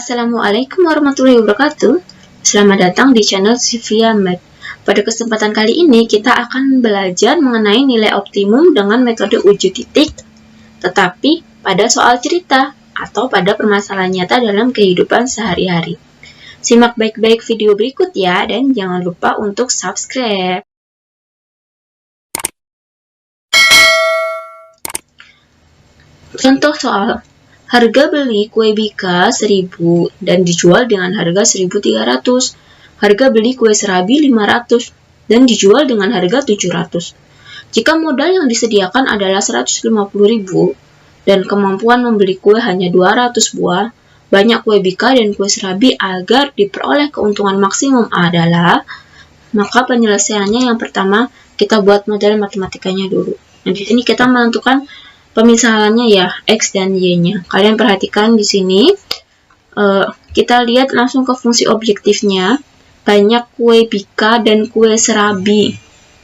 Assalamualaikum warahmatullahi wabarakatuh. Selamat datang di channel Sylvia Math. Pada kesempatan kali ini kita akan belajar mengenai nilai optimum dengan metode uji titik, tetapi pada soal cerita atau pada permasalahan nyata dalam kehidupan sehari-hari. Simak baik-baik video berikut ya, dan jangan lupa untuk subscribe. Contoh soal. Harga beli kue bika 1000 dan dijual dengan harga 1300. Harga beli kue serabi 500 dan dijual dengan harga 700. Jika modal yang disediakan adalah 150.000 dan kemampuan membeli kue hanya 200 buah, banyak kue bika dan kue serabi agar diperoleh keuntungan maksimum adalah, maka penyelesaiannya yang pertama kita buat model matematikanya dulu. Nah, di sini kita menentukan pemisahannya ya, X dan Y-nya. Kalian perhatikan di sini, kita lihat langsung ke fungsi objektifnya. Banyak kue bika dan kue serabi.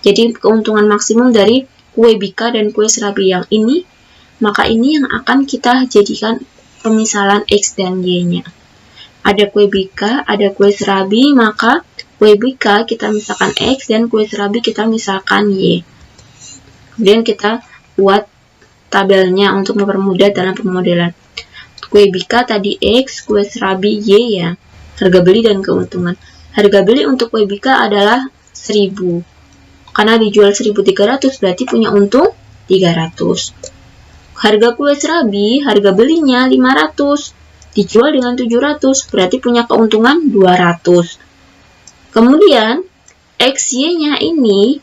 Jadi keuntungan maksimum dari kue bika dan kue serabi yang ini, maka ini yang akan kita jadikan pemisahan X dan Y-nya. Ada kue bika, ada kue serabi, maka kue bika kita misalkan X dan kue serabi kita misalkan Y. Kemudian kita buat tabelnya untuk mempermudah dalam pemodelan. Kue bika tadi X, kue serabi Y ya. Harga beli dan keuntungan. Harga beli untuk kue bika adalah 1000. Karena dijual 1300 berarti punya untung 300. Harga kue serabi, harga belinya 500. Dijual dengan 700 berarti punya keuntungan 200. Kemudian XY-nya ini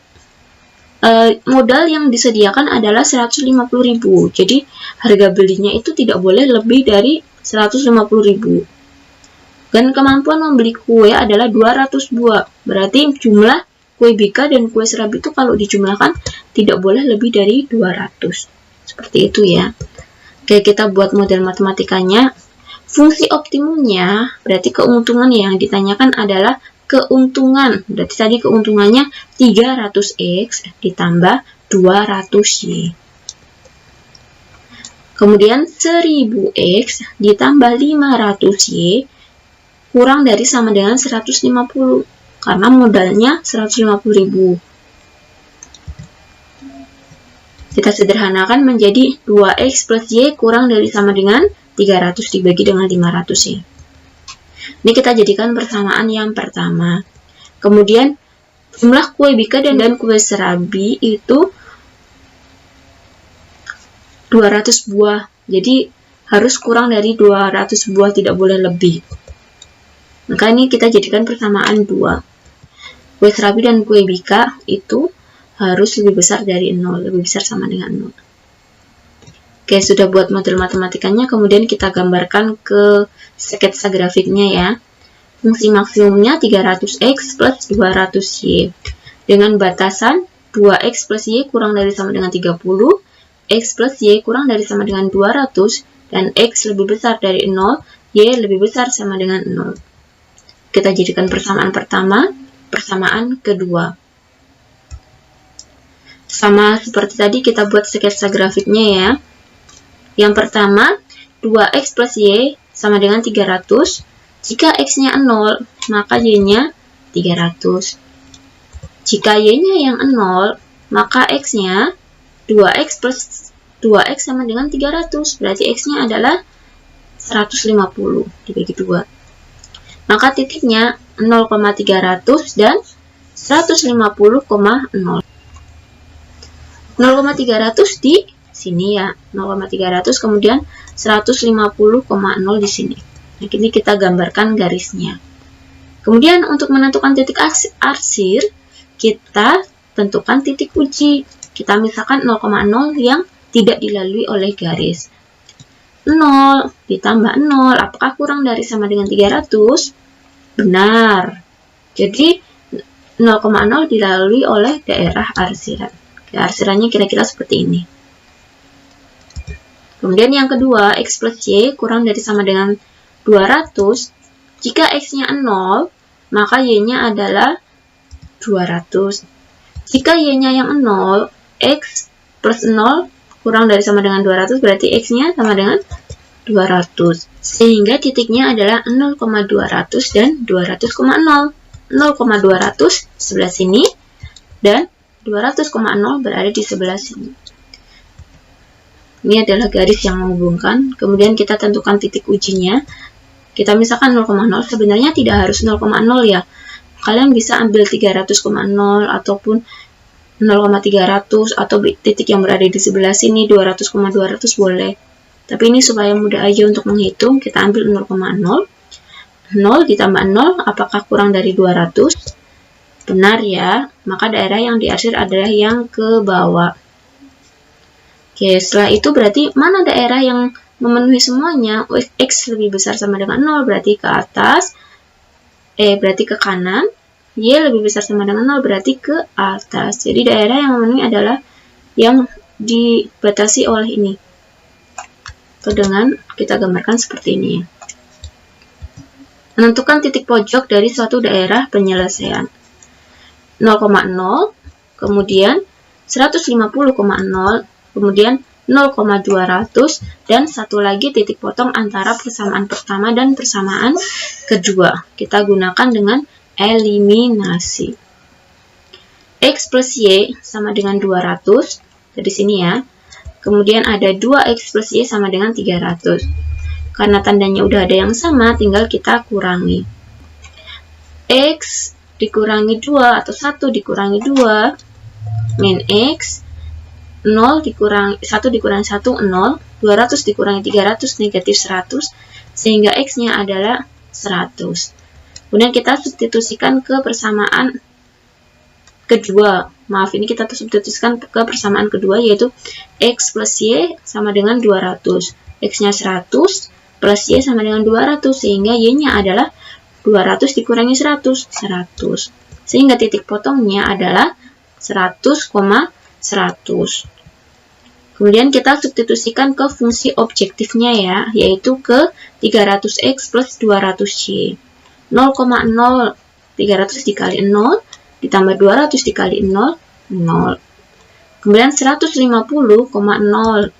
modal yang disediakan adalah 150.000. Jadi harga belinya itu tidak boleh lebih dari 150.000. Dan kemampuan membeli kue adalah 200 buah. Berarti jumlah kue bika dan kue serabi itu kalau dijumlahkan tidak boleh lebih dari 200. Seperti itu ya. Oke, kita buat model matematikanya. Fungsi optimumnya berarti keuntungan yang ditanyakan adalah keuntungan. Berarti tadi keuntungannya 300X ditambah 200Y. Kemudian 1000X ditambah 500Y kurang dari sama dengan 150. Karena modalnya 150.000. Kita sederhanakan menjadi 2X plus Y kurang dari sama dengan 300 dibagi dengan 500Y. Ini kita jadikan persamaan yang pertama. Kemudian jumlah kue bika dan kue serabi itu 200 buah. Jadi harus kurang dari 200 buah, tidak boleh lebih. Maka ini kita jadikan persamaan 2. Kue serabi dan kue bika itu harus lebih besar dari 0, lebih besar sama dengan 0. Oke, sudah buat model matematikanya, kemudian kita gambarkan ke sketsa grafiknya ya. Fungsi maksimumnya 300X plus 200Y. Dengan batasan 2X plus Y kurang dari sama dengan 30, X plus Y kurang dari sama dengan 200, dan X lebih besar dari 0, Y lebih besar sama dengan 0. Kita jadikan persamaan pertama, persamaan kedua. Sama seperti tadi kita buat sketsa grafiknya ya. Yang pertama, 2X plus Y sama dengan 300. Jika X-nya 0, maka Y-nya 300. Jika Y-nya yang 0, maka X-nya 2X plus 2X sama dengan 300. Berarti X-nya adalah 150 dibagi 2. Maka titiknya 0,300 dan 150,0. 0,300 di sini ya, 0,300 kemudian 150,0 di sini. Nah, ini kita gambarkan garisnya. Kemudian untuk menentukan titik arsir, kita tentukan titik uji. Kita misalkan 0,0 yang tidak dilalui oleh garis. 0 ditambah 0, apakah kurang dari sama dengan 300? Benar. Jadi 0,0 dilalui oleh daerah arsiran. Arsirannya kira-kira seperti ini. Kemudian yang kedua, X plus Y kurang dari sama dengan 200. Jika X-nya 0, maka Y-nya adalah 200. Jika Y-nya yang 0, X plus 0 kurang dari sama dengan 200, berarti X-nya sama dengan 200. Sehingga titiknya adalah 0,200 dan 200,0. 0,200 sebelah sini dan 200,0 berada di sebelah sini. Ini adalah garis yang menghubungkan. Kemudian kita tentukan titik ujinya. Kita misalkan 0,0, sebenarnya tidak harus 0,0 ya. Kalian bisa ambil 300,0 ataupun 0,300 atau titik yang berada di sebelah sini 200,200 boleh. Tapi ini supaya mudah aja untuk menghitung, kita ambil 0,0. 0 ditambah 0, apakah kurang dari 200? Benar ya, maka daerah yang diarsir adalah yang ke bawah. Oke, setelah itu berarti mana daerah yang memenuhi semuanya? X lebih besar sama dengan 0, berarti ke atas. Berarti ke kanan. Y lebih besar sama dengan 0, berarti ke atas. Jadi daerah yang memenuhi adalah yang dibatasi oleh ini. Atau dengan kita gambarkan seperti ini ya. Menentukan titik pojok dari suatu daerah penyelesaian. 0,0, kemudian 150,0, kemudian 0,200, dan satu lagi titik potong antara persamaan pertama dan persamaan kedua. Kita gunakan dengan eliminasi. X plus Y sama dengan 200, dari sini ya. Kemudian ada 2X plus Y sama dengan 300. Karena tandanya udah ada yang sama, tinggal kita kurangi. X dikurangi 2 atau 1 dikurangi 2, min X, 0 dikurangi 1 dikurangi 1, 0, 200 dikurangi 300, negatif 100, sehingga X-nya adalah 100. Kemudian kita substitusikan ke persamaan kedua. Maaf, ini kita substitusikan ke persamaan kedua, yaitu X plus Y sama dengan 200. X-nya 100, plus Y sama dengan 200, sehingga Y-nya adalah 200 dikurangi 100, 100. Sehingga titik potongnya adalah 100,100. Kemudian kita substitusikan ke fungsi objektifnya ya, yaitu ke 300X plus 200Y. 0,0, 300 dikali 0, ditambah 200 dikali 0, 0. Kemudian 150,0,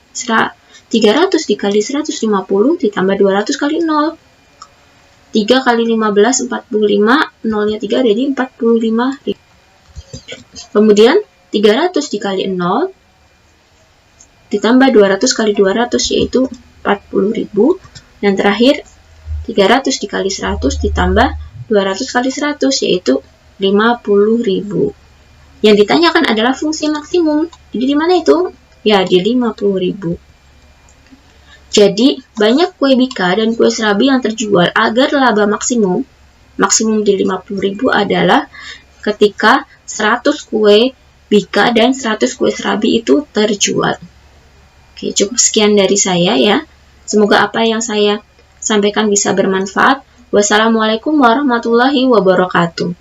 300 dikali 150 ditambah 200 kali 0. 3 kali 15, 45, 0-nya 3 jadi 45. Kemudian 300 dikali 0 ditambah 200 kali 200 yaitu 40.000. Dan terakhir 300 dikali 100 ditambah 200 kali 100 yaitu 50.000. Yang ditanyakan adalah fungsi maksimum. Jadi di mana itu? Ya, di 50.000. Jadi, banyak kue bika dan kue serabi yang terjual agar laba maksimum di 50.000 adalah ketika 100 kue bika dan 100 kue serabi itu terjual. Oke, cukup sekian dari saya ya. Semoga apa yang saya sampaikan bisa bermanfaat. Wassalamualaikum warahmatullahi wabarakatuh.